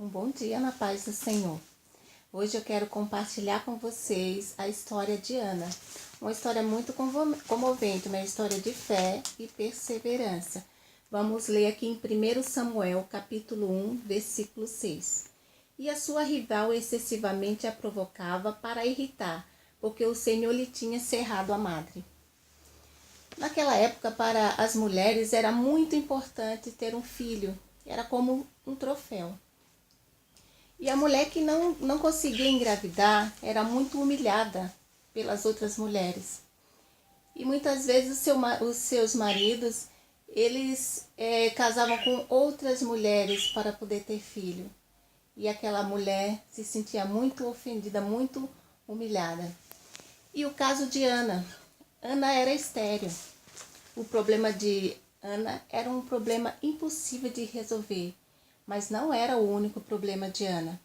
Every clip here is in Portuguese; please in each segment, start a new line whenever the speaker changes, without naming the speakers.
Um bom dia na paz do Senhor. Hoje eu quero compartilhar com vocês a história de Ana. Uma história muito comovente, uma história de fé e perseverança. Vamos ler aqui em 1 Samuel, capítulo 1, versículo 6. E a sua rival excessivamente a provocava para irritar, porque o Senhor lhe tinha cerrado a madre. Naquela época, para as mulheres, era muito importante ter um filho. Era como um troféu. E a mulher que não conseguia engravidar era muito humilhada pelas outras mulheres. E muitas vezes os seus maridos, eles casavam com outras mulheres para poder ter filho. E aquela mulher se sentia muito ofendida, muito humilhada. E o caso de Ana. Ana era estéril. O problema de Ana era um problema impossível de resolver. Mas não era o único problema de Ana.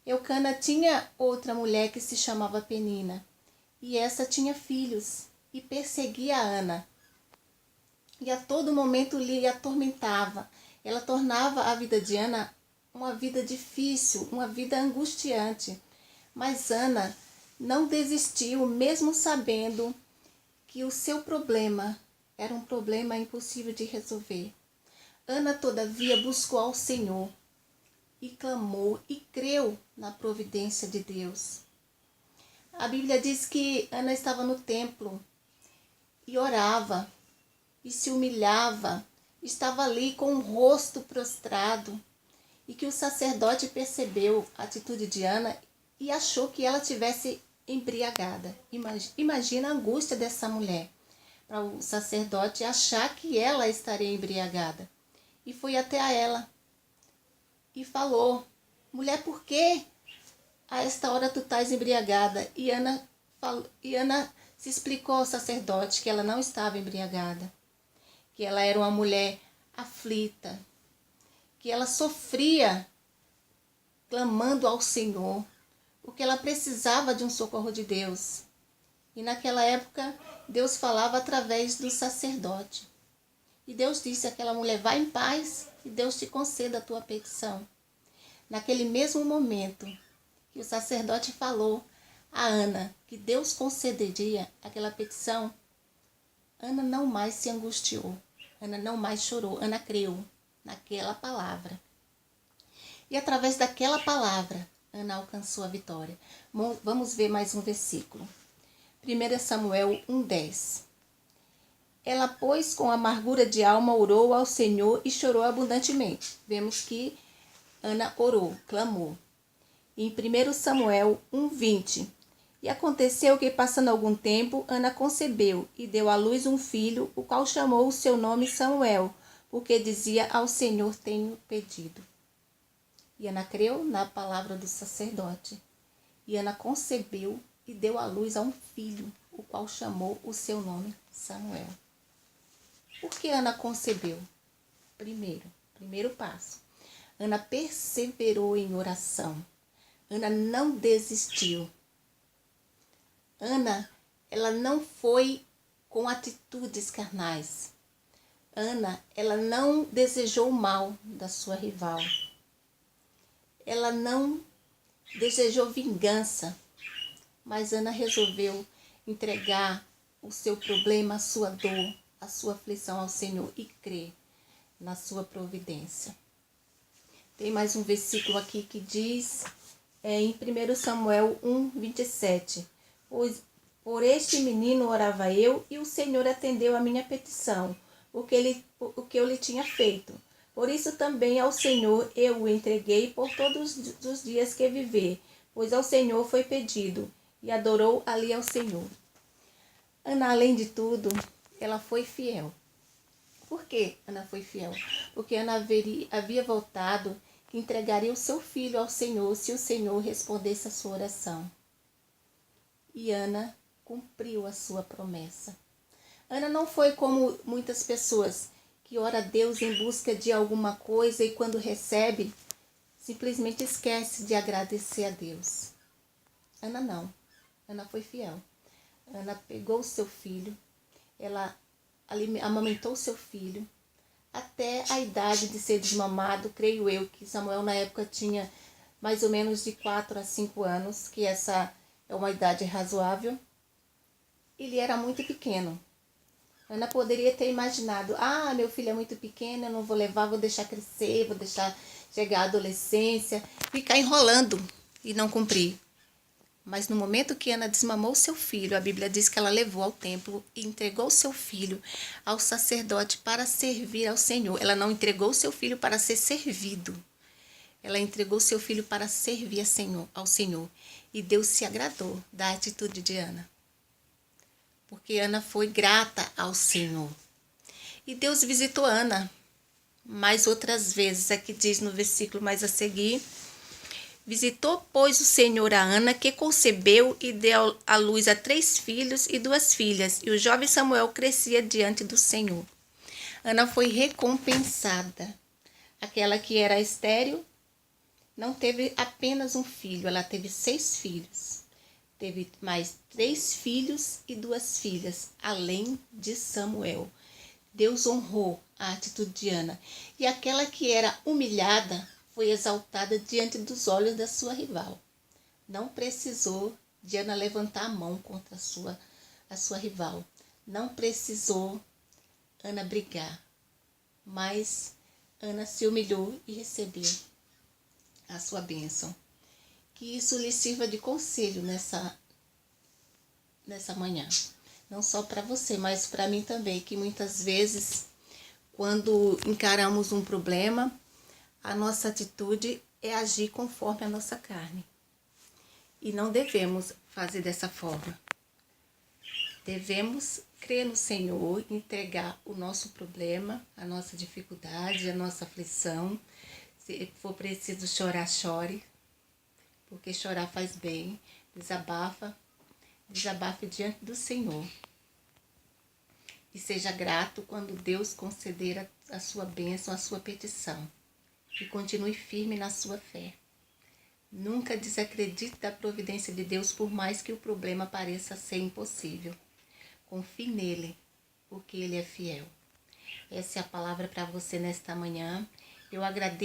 Eucana tinha outra mulher que se chamava Penina, e essa tinha filhos, e perseguia a Ana. E a todo momento lhe atormentava. Ela tornava a vida de Ana uma vida difícil, uma vida angustiante. Mas Ana não desistiu, mesmo sabendo que o seu problema era um problema impossível de resolver. Ana, todavia, buscou ao Senhor e clamou e creu na providência de Deus. A Bíblia diz que Ana estava no templo e orava e se humilhava, estava ali com o rosto prostrado, e que o sacerdote percebeu a atitude de Ana e achou que ela tivesse embriagada. Imagina a angústia dessa mulher, para o sacerdote achar que ela estaria embriagada. E foi até a ela e falou: mulher, por que a esta hora tu estás embriagada? E Ana se explicou ao sacerdote que ela não estava embriagada, que ela era uma mulher aflita, que ela sofria clamando ao Senhor, porque ela precisava de um socorro de Deus. E naquela época, Deus falava através do sacerdote. E Deus disse àquela mulher: vai em paz e Deus te conceda a tua petição. Naquele mesmo momento que o sacerdote falou a Ana que Deus concederia aquela petição, Ana não mais se angustiou, Ana não mais chorou, Ana creu naquela palavra. E através daquela palavra, Ana alcançou a vitória. Vamos ver mais um versículo. 1 Samuel 1,10. Ela, pois, com amargura de alma, orou ao Senhor e chorou abundantemente. Vemos que Ana orou, clamou. Em 1 Samuel 1,20. E aconteceu que, passando algum tempo, Ana concebeu e deu à luz um filho, o qual chamou o seu nome Samuel, porque dizia: ao Senhor tenho pedido. E Ana creu na palavra do sacerdote. E Ana concebeu e deu à luz a um filho, o qual chamou o seu nome Samuel. Por que Ana concebeu? Primeiro passo. Ana perseverou em oração. Ana não desistiu. Ana, ela não foi com atitudes carnais. Ana, ela não desejou o mal da sua rival. Ela não desejou vingança. Mas Ana resolveu entregar o seu problema, a sua dor, a sua aflição ao Senhor e crer na sua providência. Tem mais um versículo aqui que diz, em 1 Samuel 1,27. Pois por este menino orava eu, e o Senhor atendeu a minha petição, o que eu lhe tinha feito. Por isso também ao Senhor eu o entreguei por todos os dias que viver, pois ao Senhor foi pedido, e adorou ali ao Senhor. Ana, além de tudo, ela foi fiel. Por que Ana foi fiel? Porque Ana havia voltado que entregaria o seu filho ao Senhor se o Senhor respondesse a sua oração. E Ana cumpriu a sua promessa. Ana não foi como muitas pessoas que ora a Deus em busca de alguma coisa e quando recebe, simplesmente esquece de agradecer a Deus. Ana não. Ana foi fiel. Ana pegou o seu filho, ela amamentou o seu filho, até a idade de ser desmamado. Creio eu que Samuel na época tinha mais ou menos de 4 a 5 anos, que essa é uma idade razoável. Ele era muito pequeno. Ana poderia ter imaginado, meu filho é muito pequeno, eu não vou levar, vou deixar crescer, vou deixar chegar à adolescência, ficar enrolando e não cumprir. Mas no momento que Ana desmamou seu filho, a Bíblia diz que ela levou ao templo e entregou seu filho ao sacerdote para servir ao Senhor. Ela não entregou seu filho para ser servido. Ela entregou seu filho para servir ao Senhor. E Deus se agradou da atitude de Ana. Porque Ana foi grata ao Senhor. E Deus visitou Ana mais outras vezes. Aqui diz no versículo mais a seguir: visitou, pois, o Senhor a Ana, que concebeu e deu à luz a 3 filhos e 2 filhas, e o jovem Samuel crescia diante do Senhor. Ana foi recompensada. Aquela que era estéril não teve apenas um filho, ela teve 6 filhos. Teve mais 3 filhos e 2 filhas, além de Samuel. Deus honrou a atitude de Ana. E aquela que era humilhada foi exaltada diante dos olhos da sua rival. Não precisou de Ana levantar a mão contra a sua rival. Não precisou Ana brigar. Mas Ana se humilhou e recebeu a sua bênção. Que isso lhe sirva de conselho nessa manhã. Não só para você, mas para mim também, que muitas vezes, quando encaramos um problema, a nossa atitude é agir conforme a nossa carne. E não devemos fazer dessa forma. Devemos crer no Senhor, entregar o nosso problema, a nossa dificuldade, a nossa aflição. Se for preciso chorar, chore, porque chorar faz bem. Desabafe diante do Senhor. E seja grato quando Deus conceder a sua bênção, a sua petição. E continue firme na sua fé. Nunca desacredite da providência de Deus, por mais que o problema pareça ser impossível. Confie nele, porque ele é fiel. Essa é a palavra para você nesta manhã. Eu agradeço.